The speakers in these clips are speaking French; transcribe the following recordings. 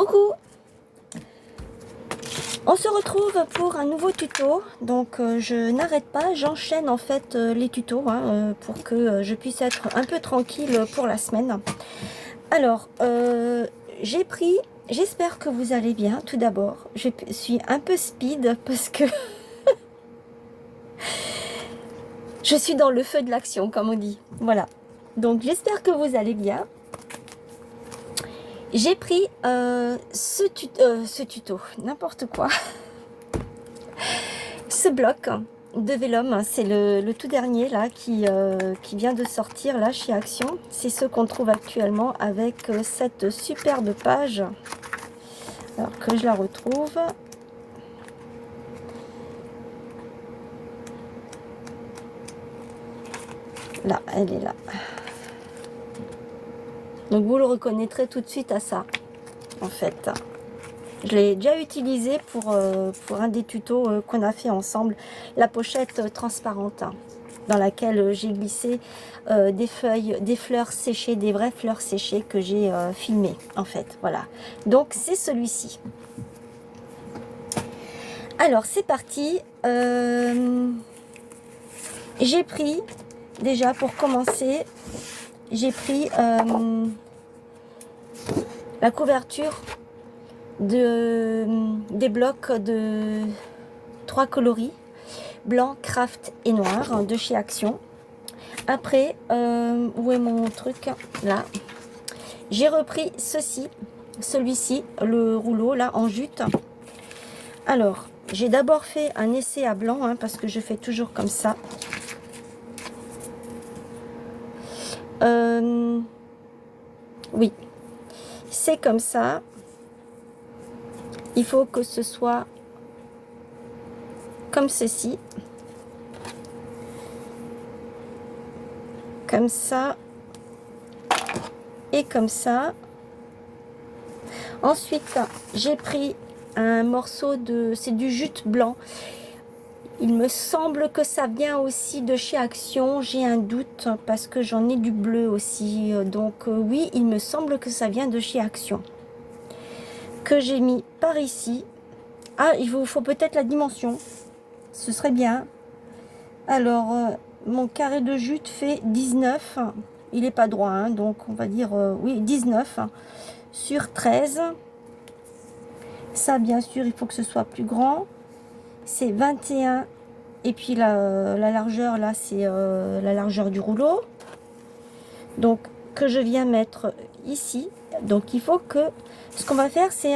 Coucou, on se retrouve pour un nouveau tuto. Donc je n'arrête pas, j'enchaîne en fait les tutos pour que je puisse être un peu tranquille pour la semaine. Alors j'ai pris, j'espère que vous allez bien. Tout d'abord, je suis un peu speed parce que je suis dans le feu de l'action, comme on dit. Voilà, donc j'espère que vous allez bien. J'ai pris ce tuto, n'importe quoi. Ce bloc de Vellum, c'est le tout dernier là qui vient de sortir là chez Action. C'est ce qu'on trouve actuellement avec cette superbe page. Alors que je la retrouve. Là, elle est là. Donc vous le reconnaîtrez tout de suite à ça, en fait. Je l'ai déjà utilisé pour un des tutos qu'on a fait ensemble, la pochette transparente, dans laquelle j'ai glissé des feuilles, des fleurs séchées, des vraies fleurs séchées que j'ai filmées, en fait. Voilà. Donc c'est celui-ci. Alors c'est parti. J'ai pris, déjà pour commencer, j'ai pris la couverture des blocs de 3 coloris, blanc, craft et noir, de chez Action. Après, où est mon truc? Là. J'ai repris celui-ci, le rouleau là en jute. Alors, j'ai d'abord fait un essai à blanc, parce que je fais toujours comme ça. Oui, c'est comme ça. Il faut que ce soit comme ceci. Comme ça. Et comme ça. Ensuite, j'ai pris un morceau de... C'est du jute blanc. Il me semble que ça vient aussi de chez Action. J'ai un doute parce que j'en ai du bleu aussi. Donc oui, il me semble que ça vient de chez Action. Que j'ai mis par ici. Ah, il vous faut peut-être la dimension. Ce serait bien. Alors, mon carré de jute fait 19. Il n'est pas droit, donc on va dire, oui, 19 sur 13. Ça, bien sûr, il faut que ce soit plus grand. C'est 21. Et puis la largeur, là, c'est la largeur du rouleau. Donc, que je viens mettre ici. Donc, il faut que... Ce qu'on va faire, c'est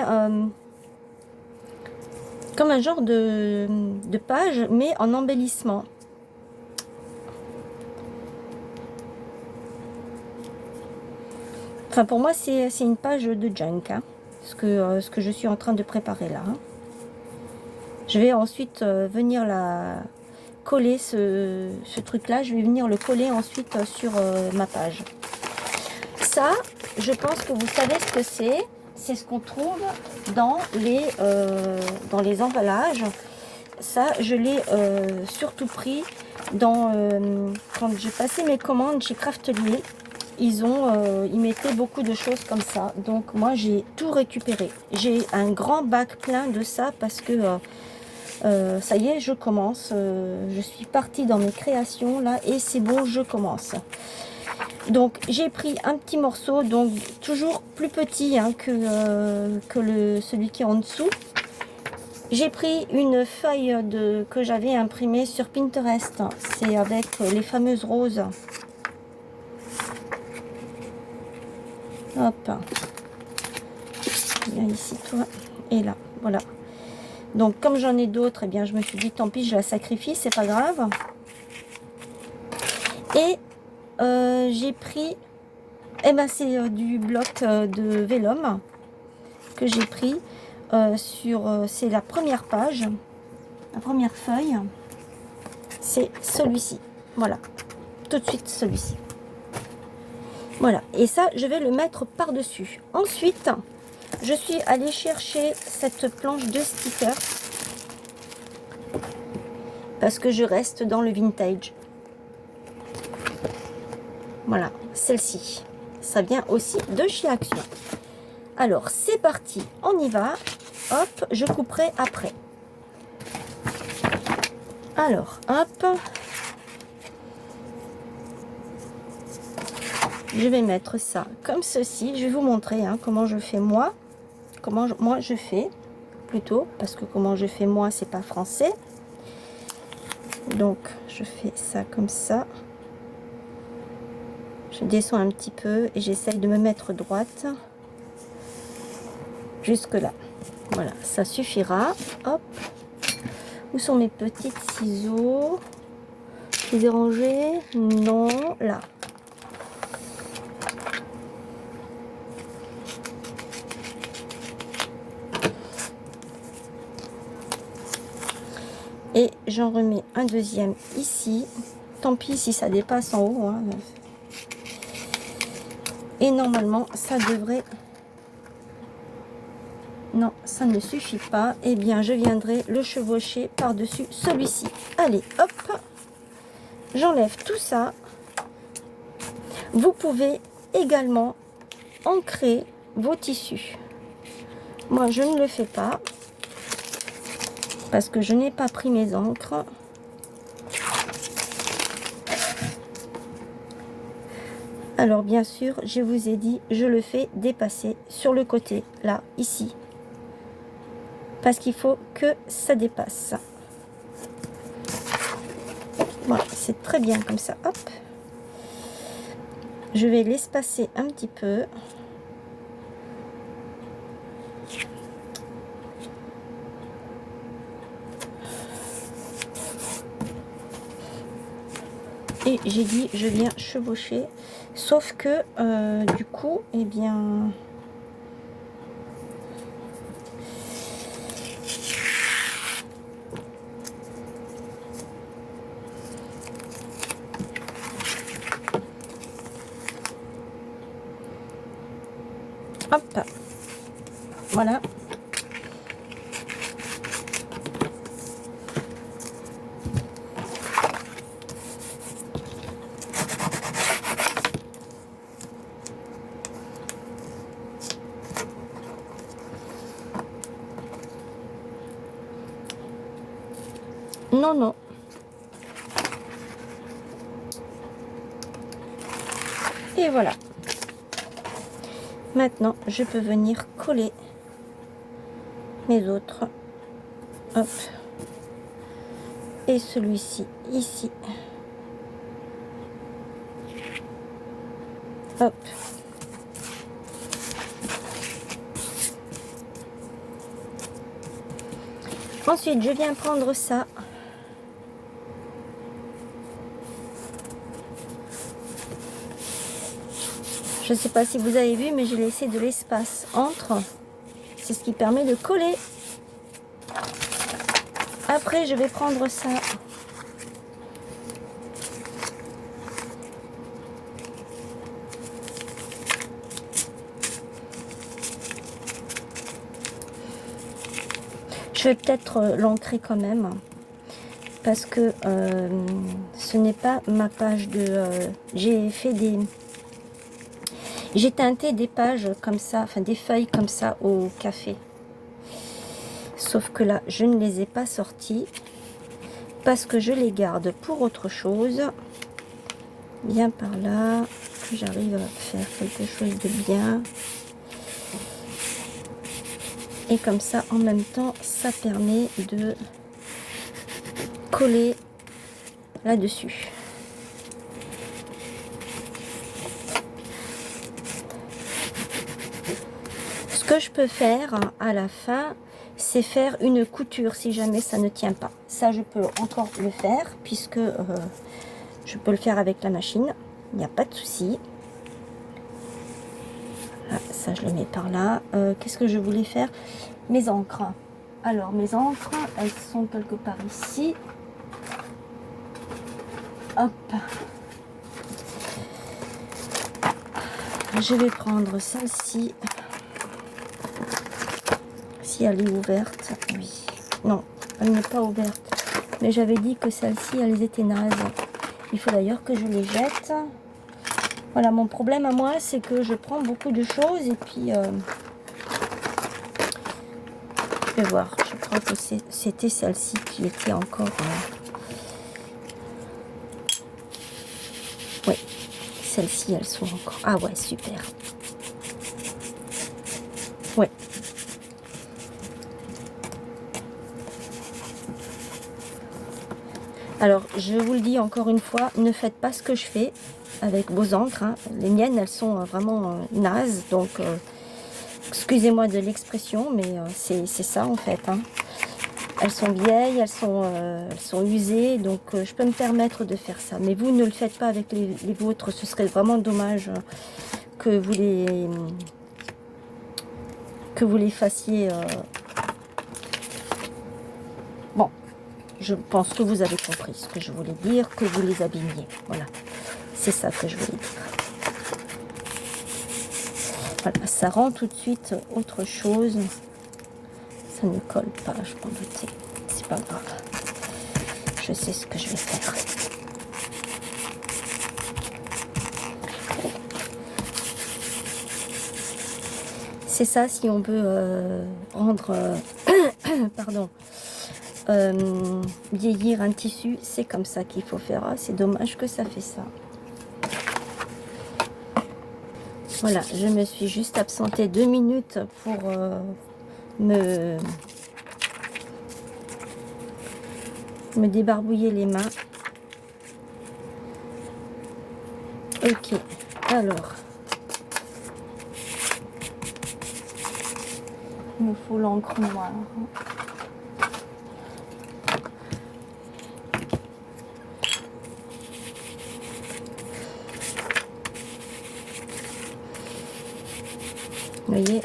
comme un genre de page, mais en embellissement. Enfin, pour moi, c'est une page de junk, ce que je suis en train de préparer là. Je vais ensuite venir la coller, ce truc-là. Je vais venir le coller ensuite sur ma page. Ça, je pense que vous savez ce que c'est. C'est ce qu'on trouve dans les emballages. Ça, je l'ai surtout pris dans quand j'ai passé mes commandes chez Craftelier. Ils mettaient beaucoup de choses comme ça. Donc moi, j'ai tout récupéré. J'ai un grand bac plein de ça parce que ça y est, je commence. Je suis partie dans mes créations là et c'est bon, je commence. Donc j'ai pris un petit morceau, donc toujours plus petit que celui qui est en dessous. J'ai pris une feuille que j'avais imprimée sur Pinterest. C'est avec les fameuses roses. Hop. Viens ici toi. Et là, voilà. Donc comme j'en ai d'autres, eh bien je me suis dit tant pis, je la sacrifie, c'est pas grave. Et j'ai pris, c'est du bloc de Vellum que j'ai pris c'est la première page, la première feuille, c'est celui-ci. Voilà, tout de suite celui-ci. Voilà, et ça, je vais le mettre par-dessus. Ensuite, je suis allée chercher cette planche de stickers parce que je reste dans le vintage. Voilà, celle-ci. Ça vient aussi de chez Action. Alors, c'est parti, on y va. Hop, je couperai après. Alors, hop. Je vais mettre ça comme ceci. Je vais vous montrer hein, comment je fais moi. Moi je fais, plutôt. Parce que comment je fais moi, c'est pas français. Donc, je fais ça comme ça. Je descends un petit peu et j'essaye de me mettre droite. Jusque là. Voilà, ça suffira. Hop. Où sont mes petits ciseaux? Je les ai rangés? Non, là. Et j'en remets un deuxième ici. Tant pis si ça dépasse en haut. Hein. Et normalement, ça devrait... Non, ça ne suffit pas. Eh bien, je viendrai le chevaucher par-dessus celui-ci. Allez, hop. J'enlève tout ça. Vous pouvez également ancrer vos tissus. Moi, je ne le fais pas. Parce que je n'ai pas pris mes encres. Alors, bien sûr, je vous ai dit, je le fais dépasser sur le côté, là, ici. Parce qu'il faut que ça dépasse. Voilà, c'est très bien comme ça. Hop. Je vais l'espacer un petit peu. Et j'ai dit, je viens chevaucher. Sauf que, du coup, eh bien... Hop, voilà. Non, non. Et voilà. Maintenant, je peux venir coller mes autres. Hop. Et celui-ci, ici. Hop. Ensuite, je viens prendre ça. Je ne sais pas si vous avez vu, mais j'ai laissé de l'espace entre. C'est ce qui permet de coller. Après, je vais prendre ça. Je vais peut-être l'ancrer quand même. Parce que ce n'est pas ma page de... j'ai fait des... J'ai teinté des pages comme ça, enfin des feuilles comme ça au café. Sauf que là, je ne les ai pas sorties parce que je les garde pour autre chose. Bien par là, que j'arrive à faire quelque chose de bien. Et comme ça, en même temps, ça permet de coller là-dessus. Ce que je peux faire à la fin, c'est faire une couture si jamais ça ne tient pas. Ça, je peux encore le faire puisque je peux le faire avec la machine. Il n'y a pas de souci. Ah, ça, je le mets par là. Qu'est-ce que je voulais faire? Mes encres. Alors, mes encres, elles sont quelque part ici. Hop. Je vais prendre celle-ci. Si elle est ouverte, oui. Non, elle n'est pas ouverte. Mais j'avais dit que celle-ci, elles étaient nazes. Il faut d'ailleurs que je les jette. Voilà, mon problème à moi, c'est que je prends beaucoup de choses et puis vais voir. Je crois que c'était celle-ci qui était encore... Oui, celles-ci, elles sont encore... Ah ouais, super. Ouais. Alors, je vous le dis encore une fois, ne faites pas ce que je fais avec vos encres. Hein. Les miennes, elles sont vraiment nazes, donc excusez-moi de l'expression, mais c'est ça en fait. Hein. Elles sont vieilles, elles sont usées, donc je peux me permettre de faire ça. Mais vous ne le faites pas avec les vôtres, ce serait vraiment dommage que vous les fassiez. Bon, je pense que vous avez compris ce que je voulais dire, que vous les abîmiez. Voilà, c'est ça que je voulais dire. Voilà, ça rend tout de suite autre chose. Ça ne colle pas, je m'en doutais. C'est pas grave. Je sais ce que je vais faire. C'est ça, si on veut rendre... pardon. Vieillir un tissu, c'est comme ça qu'il faut faire. Ah, c'est dommage que ça fait ça. Voilà, je me suis juste absentée 2 minutes pour me débarbouiller les mains. Ok, alors il me faut l'encre noire. Vous voyez,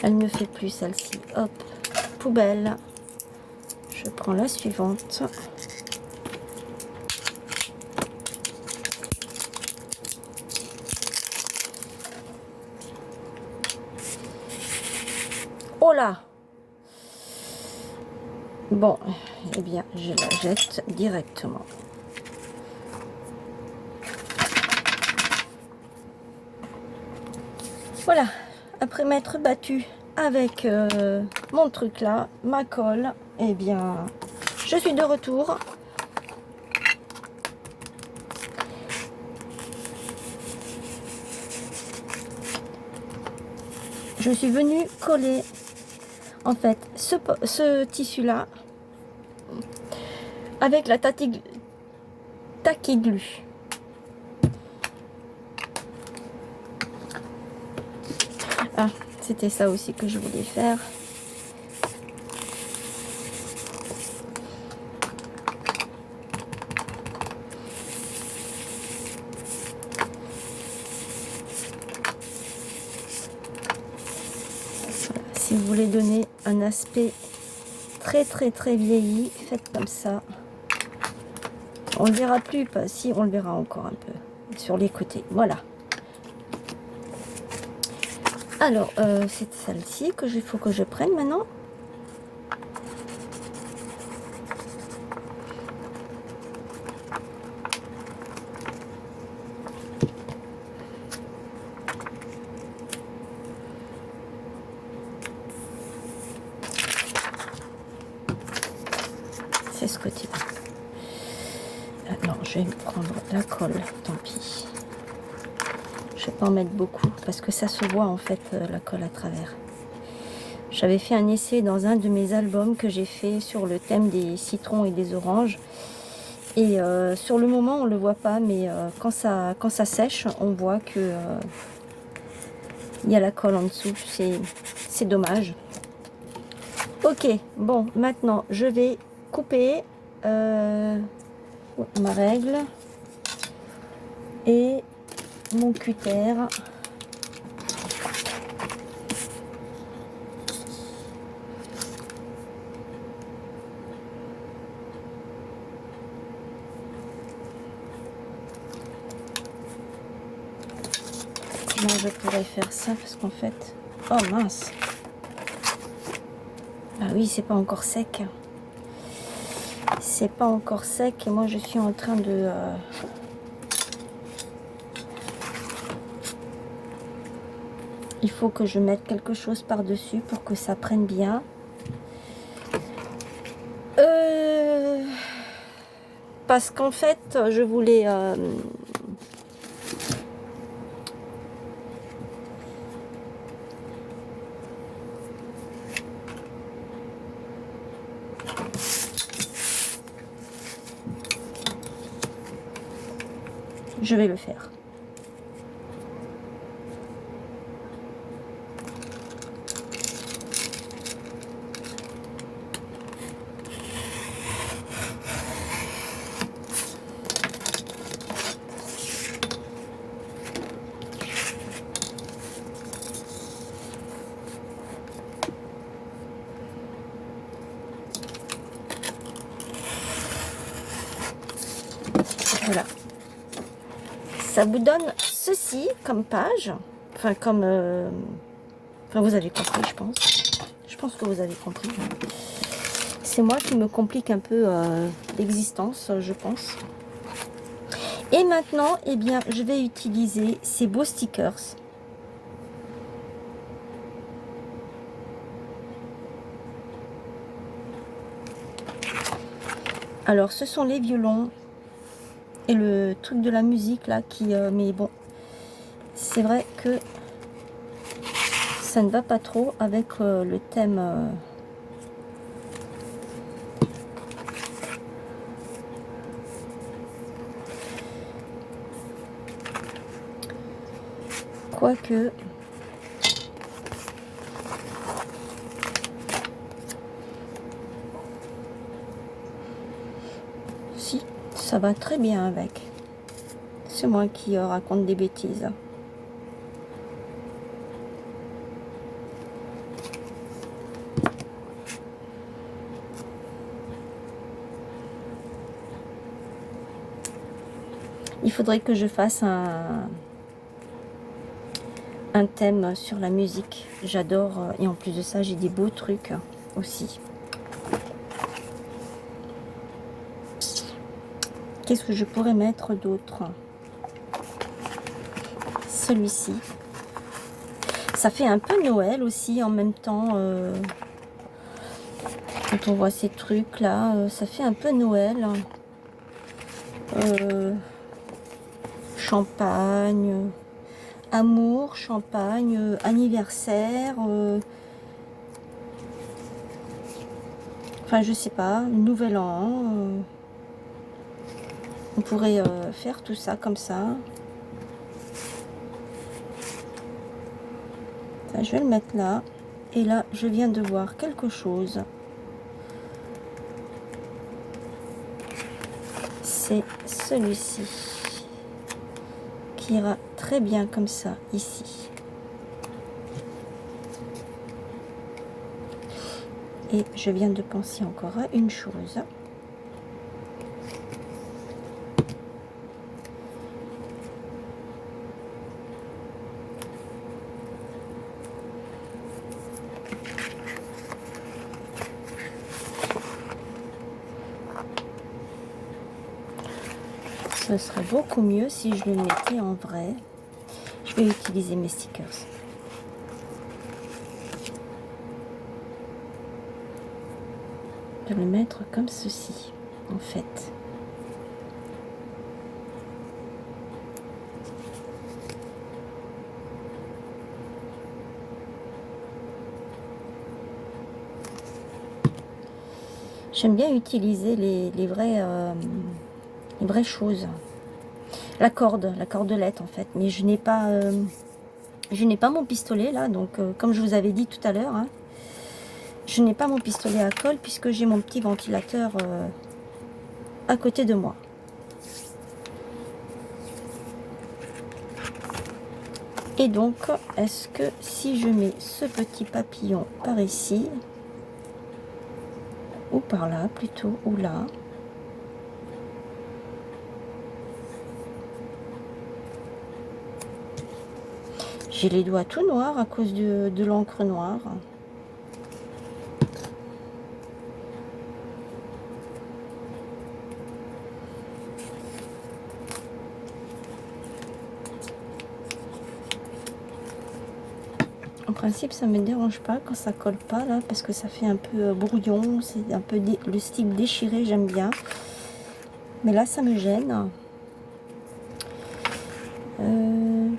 elle ne fait plus celle-ci. Hop, poubelle. Je prends la suivante. Oh là! Bon, eh bien, je la jette directement. Voilà, après m'être battue avec mon truc là, ma colle, eh bien, je suis de retour. Je suis venue coller, en fait, ce tissu-là avec la taquiglu. Ah, c'était ça aussi que je voulais faire. Si vous voulez donner un aspect très vieilli, faites comme ça. On le verra plus, pas si, on le verra encore un peu sur les côtés. Voilà. Alors, c'est celle-ci que il faut que je prenne maintenant. C'est ce côté-là. Non, je vais prendre la colle, tant pis. Je vais pas en mettre beaucoup parce que ça se voit en fait la colle à travers. J'avais fait un essai dans un de mes albums que j'ai fait sur le thème des citrons et des oranges. Et sur le moment on le voit pas, mais quand ça sèche, on voit que il y a la colle en dessous. C'est dommage. Ok, bon, maintenant je vais couper ma règle et mon cutter. Comment je pourrais faire ça, parce qu'en fait... Oh mince! Ah oui, c'est pas encore sec. C'est pas encore sec et moi je suis en train de... Il faut que je mette quelque chose par-dessus pour que ça prenne bien. Parce qu'en fait, je voulais... je vais le faire. Voilà. Ça vous donne ceci comme page. Enfin, comme... enfin, vous avez compris, je pense. Je pense que vous avez compris. C'est moi qui me complique un peu l'existence, je pense. Et maintenant, eh bien, je vais utiliser ces beaux stickers. Alors, ce sont les violons et le truc de la musique là qui... mais bon, c'est vrai que ça ne va pas trop avec le thème... quoique... si, ça va très bien avec. C'est moi qui raconte des bêtises. Il faudrait que je fasse un thème sur la musique. J'adore. Et en plus de ça, j'ai des beaux trucs aussi. Qu'est-ce que je pourrais mettre d'autre? Celui-ci. Ça fait un peu Noël aussi en même temps. Quand on voit ces trucs là, ça fait un peu Noël. Champagne, amour, champagne, anniversaire. Enfin, je sais pas, nouvel an. On pourrait faire tout ça comme ça. Je vais le mettre là. Et là, je viens de voir quelque chose. C'est celui-ci. Qui ira très bien comme ça, ici. Et je viens de penser encore à une chose. Ce serait beaucoup mieux si je le mettais en vrai. Je vais utiliser mes stickers. Je vais le mettre comme ceci, en fait. J'aime bien utiliser les vraies choses. La cordelette en fait. Mais je n'ai pas mon pistolet là. Donc comme je vous avais dit tout à l'heure, hein, je n'ai pas mon pistolet à colle puisque j'ai mon petit ventilateur à côté de moi. Et donc, est-ce que si je mets ce petit papillon par ici, ou par là plutôt, ou là, j'ai les doigts tout noirs à cause de l'encre noire. En principe, ça me dérange pas quand ça colle pas là, parce que ça fait un peu brouillon, c'est un peu le style déchiré, j'aime bien. Mais là, ça me gêne.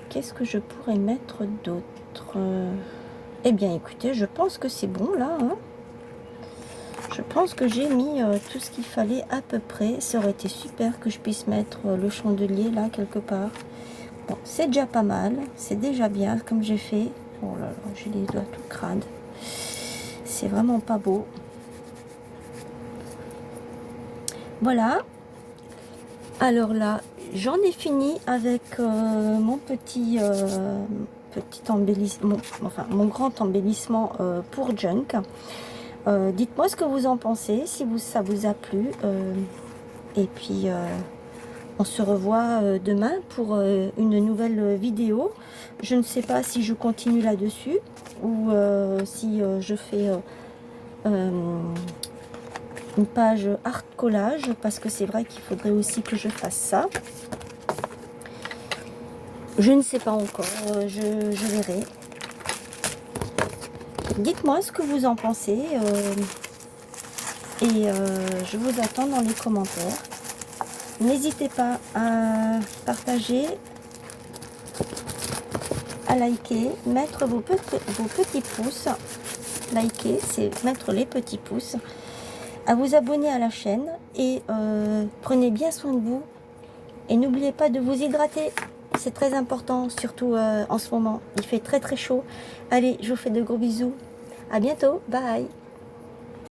Qu'est-ce que je pourrais mettre d'autre? Eh bien, écoutez, je pense que c'est bon là. Hein. Je pense que j'ai mis tout ce qu'il fallait à peu près. Ça aurait été super que je puisse mettre le chandelier là quelque part. Bon, c'est déjà pas mal. C'est déjà bien comme j'ai fait. Oh là là, j'ai les doigts tout crades. C'est vraiment pas beau. Voilà. Alors là, j'en ai fini avec mon petit embellissement, enfin mon grand embellissement pour Junk. Dites-moi ce que vous en pensez, si ça vous a plu. Et puis, on se revoit demain pour une nouvelle vidéo. Je ne sais pas si je continue là-dessus ou si je fais une page art collage, parce que c'est vrai qu'il faudrait aussi que je fasse ça. Je ne sais pas encore, je verrai. Dites-moi ce que vous en pensez et je vous attends dans les commentaires. N'hésitez pas à partager, à liker, mettre vos petits pouces. Liker, c'est mettre les petits pouces. À vous abonner à la chaîne et prenez bien soin de vous. Et n'oubliez pas de vous hydrater. C'est très important, surtout en ce moment. Il fait très très chaud. Allez, je vous fais de gros bisous. À bientôt. Bye.